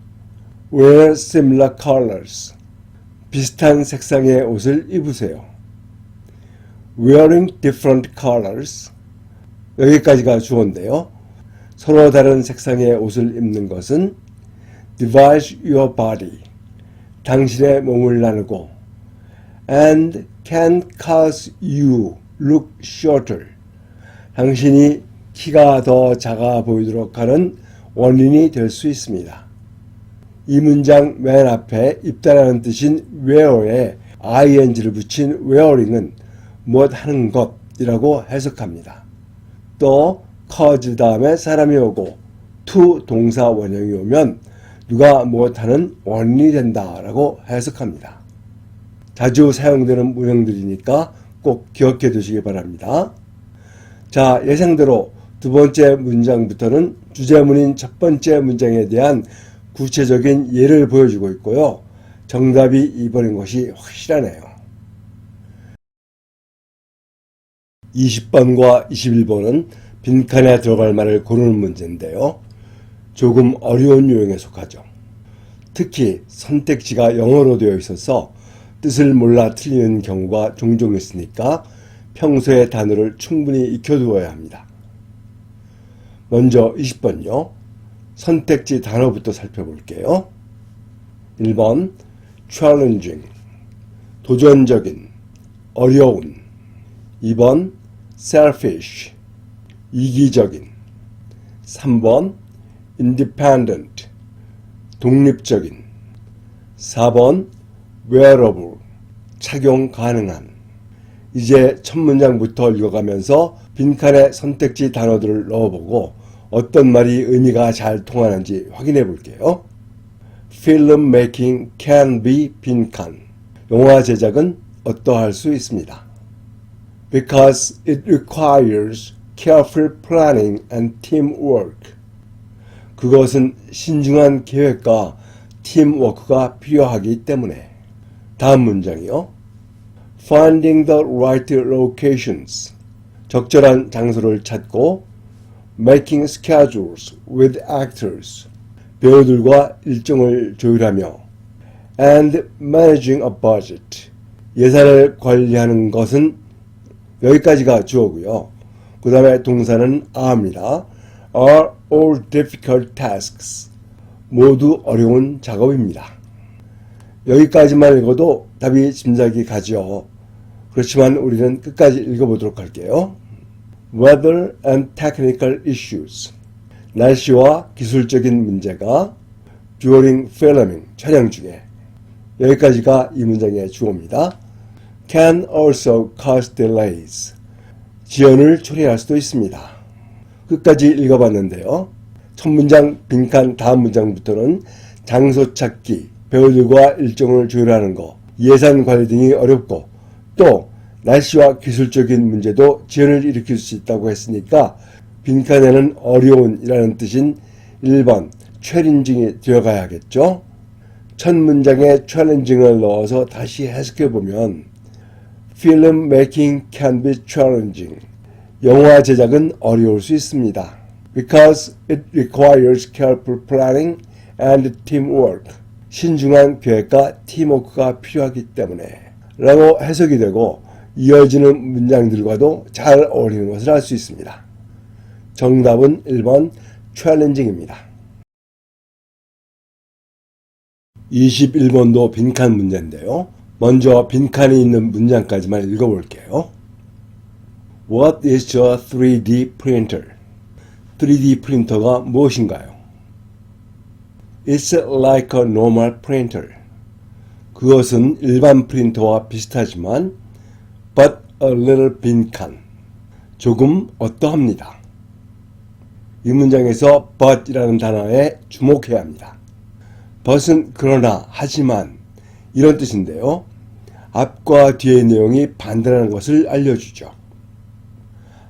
wear similar colors. 비슷한 색상의 옷을 입으세요. Wearing different colors. 여기까지가 주어인데요. 서로 다른 색상의 옷을 입는 것은 divide your body. 당신의 몸을 나누고 and can cause you look shorter. 당신이 키가 더 작아 보이도록 하는 원인이 될 수 있습니다. 이 문장 맨 앞에 입다라는 뜻인 wear에 ing를 붙인 wearing은 무엇 하는 것이라고 해석합니다. 또 cause 다음에 사람이 오고 to 동사 원형이 오면 누가 무엇 하는 원인이 된다라고 해석합니다. 자주 사용되는 문형들이니까 꼭 기억해 두시기 바랍니다. 자, 예상대로 두 번째 문장부터는 주제문인 첫 번째 문장에 대한 구체적인 예를 보여주고 있고요. 정답이 2번인 것이 확실하네요. 20번과 21번은 빈칸에 들어갈 말을 고르는 문제인데요. 조금 어려운 유형에 속하죠. 특히 선택지가 영어로 되어 있어서 뜻을 몰라 틀리는 경우가 종종 있으니까 평소에 단어를 충분히 익혀두어야 합니다. 먼저 20번요. 선택지 단어부터 살펴볼게요. 1번 challenging, 도전적인, 어려운. 2번 selfish, 이기적인. 3번 independent, 독립적인. 4번 wearable, 착용 가능한. 이제 첫 문장부터 읽어가면서 빈칸에 선택지 단어들을 넣어보고 어떤 말이 의미가 잘 통하는지 확인해 볼게요. Film making can be 빈칸. 영화 제작은 어떠할 수 있습니다. Because it requires careful planning and teamwork. 그것은 신중한 계획과 팀워크가 필요하기 때문에. 다음 문장이요. Finding the right locations. 적절한 장소를 찾고 making schedules with actors. 배우들과 일정을 조율하며 and managing a budget. 예산을 관리하는 것은 여기까지가 주어고요. 그 다음에 동사는 are입니다. are all difficult tasks. 모두 어려운 작업입니다. 여기까지만 읽어도 답이 짐작이 가죠. 그렇지만 우리는 끝까지 읽어보도록 할게요. Weather and technical issues. 날씨와 기술적인 문제가 during filming, 촬영 중에. 여기까지가 이 문장의 주어입니다. Can also cause delays. 지연을 초래할 수도 있습니다. 끝까지 읽어봤는데요. 첫 문장 빈칸 다음 문장부터는 장소 찾기, 배우들과 일정을 조율하는 것, 예산 관리 등이 어렵고 또 날씨와 기술적인 문제도 지연을 일으킬 수 있다고 했으니까 빈칸에는 어려운이라는 뜻인 1번 challenging이 들어가야겠죠. 첫 문장에 challenging을 넣어서 다시 해석해보면 Film making can be challenging. 영화 제작은 어려울 수 있습니다. because it requires careful planning and teamwork. 신중한 계획과 팀워크가 필요하기 때문에 라고 해석이 되고 이어지는 문장들과도 잘 어울리는 것을 알 수 있습니다. 정답은 1번 challenging입니다. 21번도 빈칸 문제인데요. 먼저 빈칸이 있는 문장까지만 읽어볼게요. What is a 3D printer? 3D 프린터가 무엇인가요? It's like a normal printer. 그것은 일반 프린터와 비슷하지만 but a little 빈칸. 조금 어떠합니다. 이 문장에서 but이라는 단어에 주목해야 합니다. but은 그러나, 하지만 이런 뜻인데요. 앞과 뒤의 내용이 반대라는 것을 알려주죠.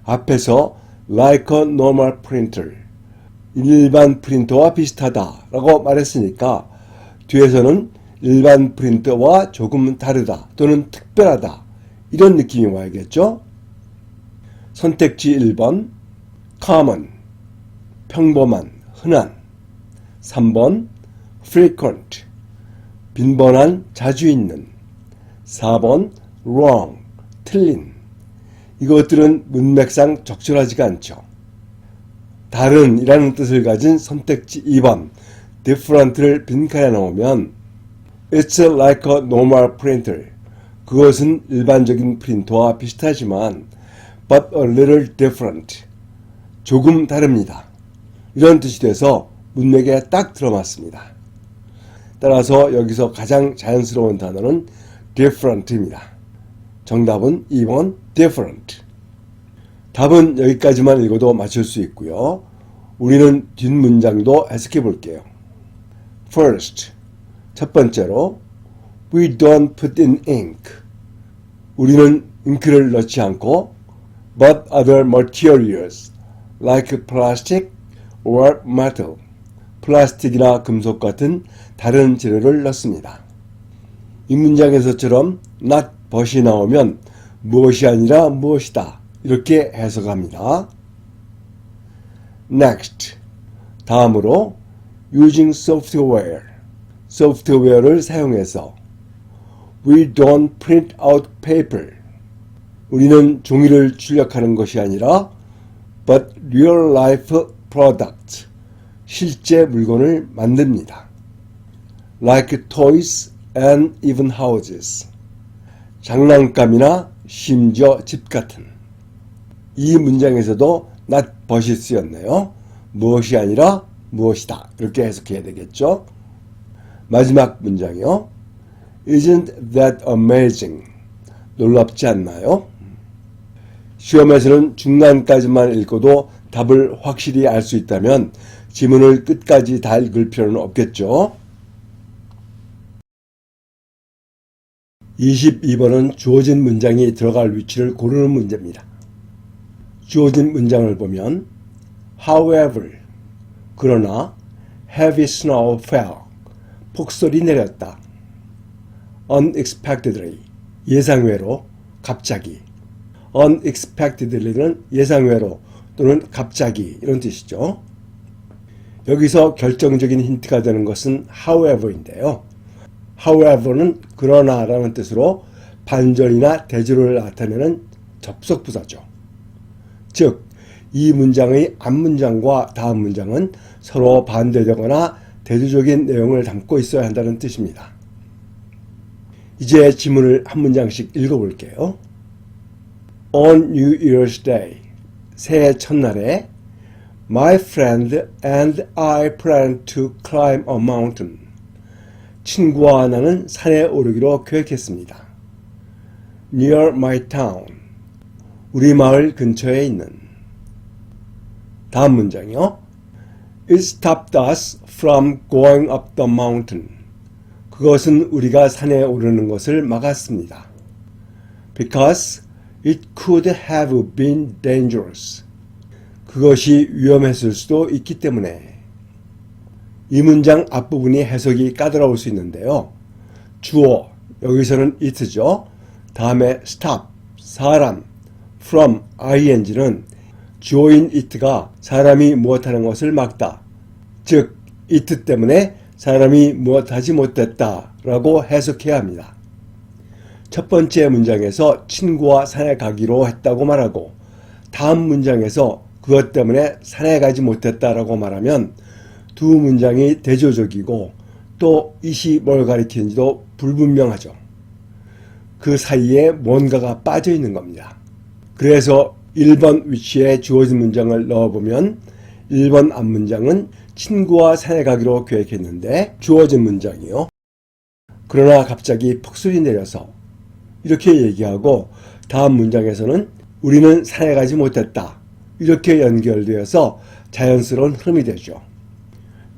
앞에서 like a normal printer, 일반 프린터와 비슷하다 라고 말했으니까 뒤에서는 일반 프린터와 조금 다르다 또는 특별하다 이런 느낌이 와야겠죠. 선택지 1번 common, 평범한, 흔한. 3번 frequent, 빈번한, 자주 있는. 4번 wrong, 틀린. 이것들은 문맥상 적절하지가 않죠. 다른 이라는 뜻을 가진 선택지 2번 different를 빈칸에 넣으면 It's like a normal printer. 그것은 일반적인 프린터와 비슷하지만 but a little different. 조금 다릅니다. 이런 뜻이 돼서 문맥에 딱 들어맞습니다. 따라서 여기서 가장 자연스러운 단어는 different입니다. 정답은 2번 different. 답은 여기까지만 읽어도 맞출 수 있고요. 우리는 뒷문장도 해석해 볼게요. First, 첫 번째로 We don't put in ink. 우리는 잉크를 넣지 않고 but other materials like plastic or metal. 플라스틱이나 금속 같은 다른 재료를 넣습니다. 이 문장에서처럼 not but이 나오면 무엇이 아니라 무엇이다 이렇게 해석합니다. Next, 다음으로 using software, 소프트웨어를 사용해서 We don't print out paper. 우리는 종이를 출력하는 것이 아니라 but real life product, 실제 물건을 만듭니다. Like toys and even houses. 장난감이나 심지어 집 같은. 이 문장에서도 not but이 쓰였네요. 무엇이 아니라 무엇이다. 이렇게 해석해야 되겠죠. 마지막 문장이요. Isn't that amazing? 놀랍지 않나요? 시험에서는 중간까지만 읽고도 답을 확실히 알 수 있다면 지문을 끝까지 다 읽을 필요는 없겠죠. 22번은 주어진 문장이 들어갈 위치를 고르는 문제입니다. 주어진 문장을 보면 However, 그러나 Heavy snow fell, 폭설이 내렸다. Unexpectedly, 예상외로, 갑자기. Unexpectedly는 예상외로 또는 갑자기 이런 뜻이죠. 여기서 결정적인 힌트가 되는 것은 however인데요. however는 그러나 라는 뜻으로 반절이나 대절을 나타내는 접속부사죠. 즉, 이 문장의 앞문장과 다음 문장은 서로 반대되거나 대조적인 내용을 담고 있어야 한다는 뜻입니다. 이제 지문을 한 문장씩 읽어볼게요. On New Year's Day, 새해 첫날에 My friend and I plan to climb a mountain. 친구와 나는 산에 오르기로 계획했습니다. Near my town. 우리 마을 근처에 있는. 다음 문장이요. It stopped us from going up the mountain. 그것은 우리가 산에 오르는 것을 막았습니다. Because it could have been dangerous. 그것이 위험했을 수도 있기 때문에. 이 문장 앞부분이 해석이 까다로울 수 있는데요. 주어, 여기서는 it죠. 다음에 stop, 사람, from, ing는 주어인 it가 사람이 무엇하는 것을 막다. 즉, it 때문에 사람이 무엇하지 못했다 라고 해석해야 합니다. 첫 번째 문장에서 친구와 산에 가기로 했다고 말하고 다음 문장에서 그것 때문에 산에 가지 못했다라고 말하면 두 문장이 대조적이고 또 it이 뭘 가리키는지도 불분명하죠. 그 사이에 뭔가가 빠져 있는 겁니다. 그래서 1번 위치에 주어진 문장을 넣어보면 1번 앞문장은 친구와 산에 가기로 계획했는데 주어진 문장이요. 그러나 갑자기 폭설이 내려서 이렇게 얘기하고 다음 문장에서는 우리는 산에 가지 못했다. 이렇게 연결되어서 자연스러운 흐름이 되죠.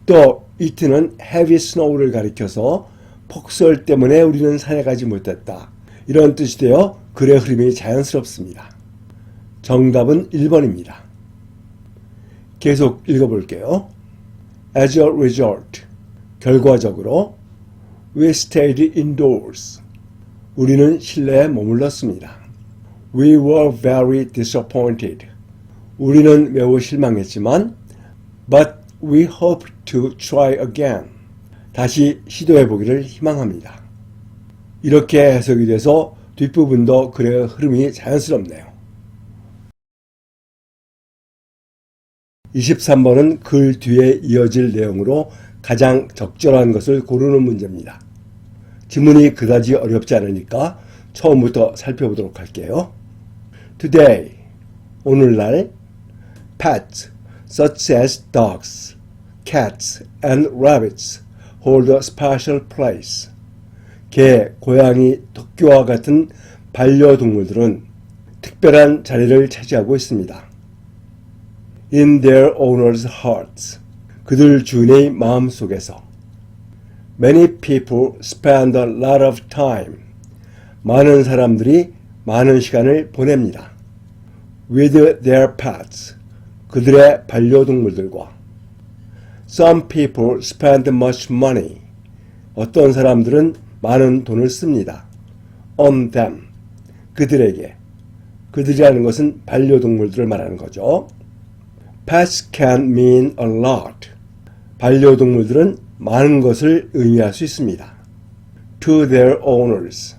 또 it는 heavy snow를 가리켜서 폭설 때문에 우리는 산에 가지 못했다. 이런 뜻이 되어 글의 흐름이 자연스럽습니다. 정답은 1번입니다. 계속 읽어볼게요. As a result, 결과적으로 we stayed indoors. 우리는 실내에 머물렀습니다. We were very disappointed. 우리는 매우 실망했지만 but we hope to try again. 다시 시도해보기를 희망합니다. 이렇게 해석이 돼서 뒷부분도 글의 흐름이 자연스럽네요. 23번은 글 뒤에 이어질 내용으로 가장 적절한 것을 고르는 문제입니다. 지문이 그다지 어렵지 않으니까 처음부터 살펴보도록 할게요. Today, 오늘날, pets such as dogs, cats, and rabbits hold a special place. 개, 고양이, 토끼와 같은 반려동물들은 특별한 자리를 차지하고 있습니다. In their owners' hearts. 그들 주인의 마음 속에서. Many people spend a lot of time. 많은 사람들이 많은 시간을 보냅니다. With their pets. 그들의 반려동물들과. Some people spend much money. 어떤 사람들은 많은 돈을 씁니다. On them. 그들에게. 그들이라는 것은 반려동물들을 말하는 거죠. Pets can mean a lot. 반려동물들은 많은 것을 의미할 수 있습니다. To their owners.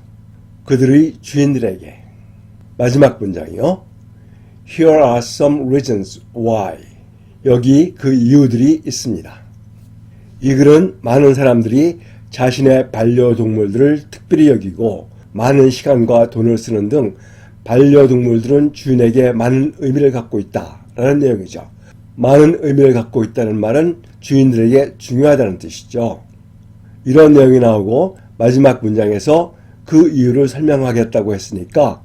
그들의 주인들에게. 마지막 문장이요. Here are some reasons why. 여기 그 이유들이 있습니다. 이 글은 많은 사람들이 자신의 반려동물들을 특별히 여기고 많은 시간과 돈을 쓰는 등 반려동물들은 주인에게 많은 의미를 갖고 있다라는 내용이죠. 많은 의미를 갖고 있다는 말은 주인들에게 중요하다는 뜻이죠. 이런 내용이 나오고 마지막 문장에서 그 이유를 설명하겠다고 했으니까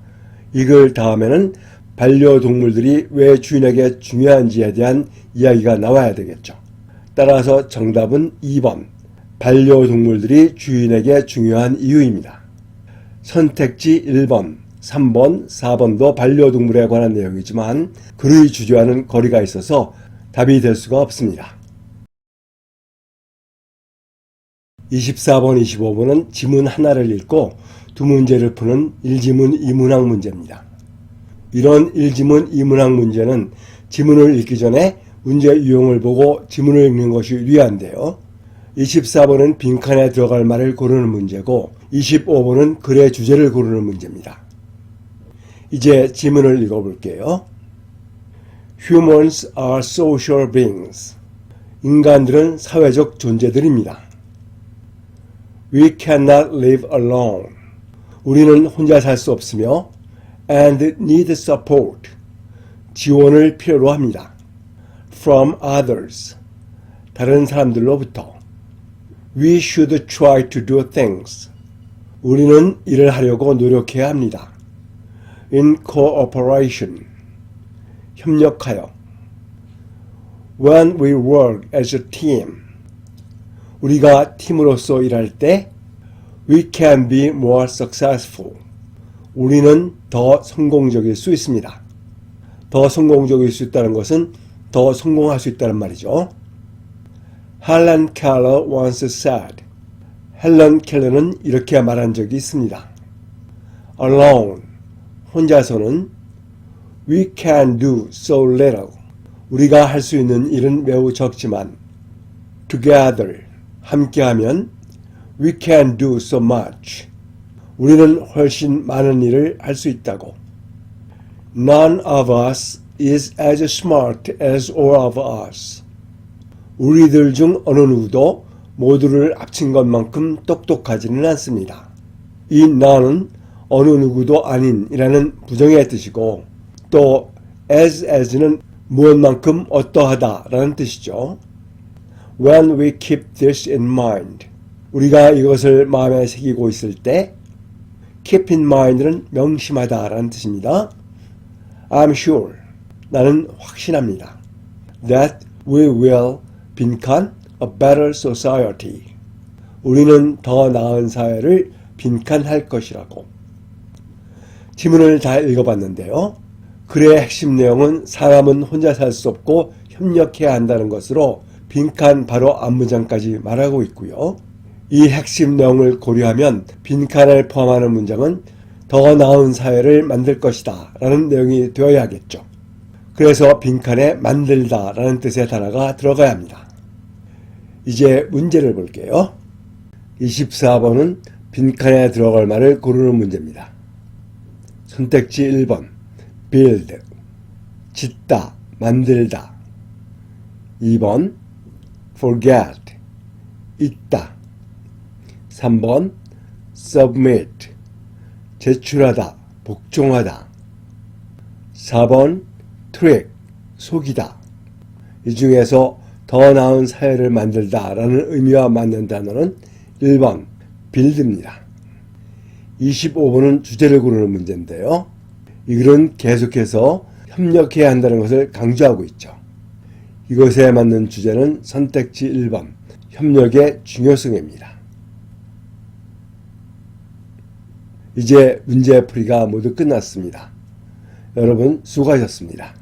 이 글 다음에는 반려동물들이 왜 주인에게 중요한지에 대한 이야기가 나와야 되겠죠. 따라서 정답은 2번, 반려동물들이 주인에게 중요한 이유입니다. 선택지 1번, 3번, 4번도 반려동물에 관한 내용이지만 글의 주제와는 거리가 있어서 답이 될 수가 없습니다. 24번, 25번은 지문 하나를 읽고 두 문제를 푸는 1지문 2문항 문제입니다. 이런 1지문 2문항 문제는 지문을 읽기 전에 문제 유형을 보고 지문을 읽는 것이 유리한데요. 24번은 빈칸에 들어갈 말을 고르는 문제고 25번은 글의 주제를 고르는 문제입니다. 이제 지문을 읽어볼게요. Humans are social beings. 인간들은 사회적 존재들입니다. We cannot live alone. 우리는 혼자 살 수 없으며 and need support. 지원을 필요로 합니다. From others. 다른 사람들로부터. We should try to do things. 우리는 일을 하려고 노력해야 합니다. In cooperation. 협력하여. When we work as a team. 우리가 팀으로서 일할 때 we can be more successful. 우리는 더 성공적일 수 있습니다. 더 성공적일 수 있다는 것은 더 성공할 수 있다는 말이죠. Helen Keller once said. 헬런 켈러는 이렇게 말한 적이 있습니다. Alone. 혼자서는 We can do so little. 우리가 할 수 있는 일은 매우 적지만 together, 함께하면 we can do so much. 우리는 훨씬 많은 일을 할 수 있다고. None of us is as smart as all of us. 우리들 중 어느 누구도 모두를 합친 것만큼 똑똑하지는 않습니다. 이 none은 어느 누구도 아닌이라는 부정의 뜻이고 또 as는 무엇만큼 어떠하다라는 뜻이죠. When we keep this in mind, 우리가 이것을 마음에 새기고 있을 때 keep in mind는 명심하다라는 뜻입니다. I'm sure, 나는 확신합니다. That we will become a better society. 우리는 더 나은 사회를 빈칸할 것이라고. 지문을 다 읽어봤는데요. 글의 핵심 내용은 사람은 혼자 살 수 없고 협력해야 한다는 것으로 빈칸 바로 앞문장까지 말하고 있고요. 이 핵심 내용을 고려하면 빈칸을 포함하는 문장은 더 나은 사회를 만들 것이다 라는 내용이 되어야겠죠. 그래서 빈칸에 만들다 라는 뜻의 단어가 들어가야 합니다. 이제 문제를 볼게요. 24번은 빈칸에 들어갈 말을 고르는 문제입니다. 선택지 1번 build, 짓다, 만들다. 2번 forget, 잊다. 3번 submit, 제출하다, 복종하다. 4번 trick, 속이다. 이 중에서 더 나은 사회를 만들다 라는 의미와 맞는 단어는 1번 build입니다. 25번은 주제를 고르는 문제인데요. 이 글은 계속해서 협력해야 한다는 것을 강조하고 있죠. 이것에 맞는 주제는 선택지 1번 협력의 중요성입니다. 이제 문제풀이가 모두 끝났습니다. 여러분 수고하셨습니다.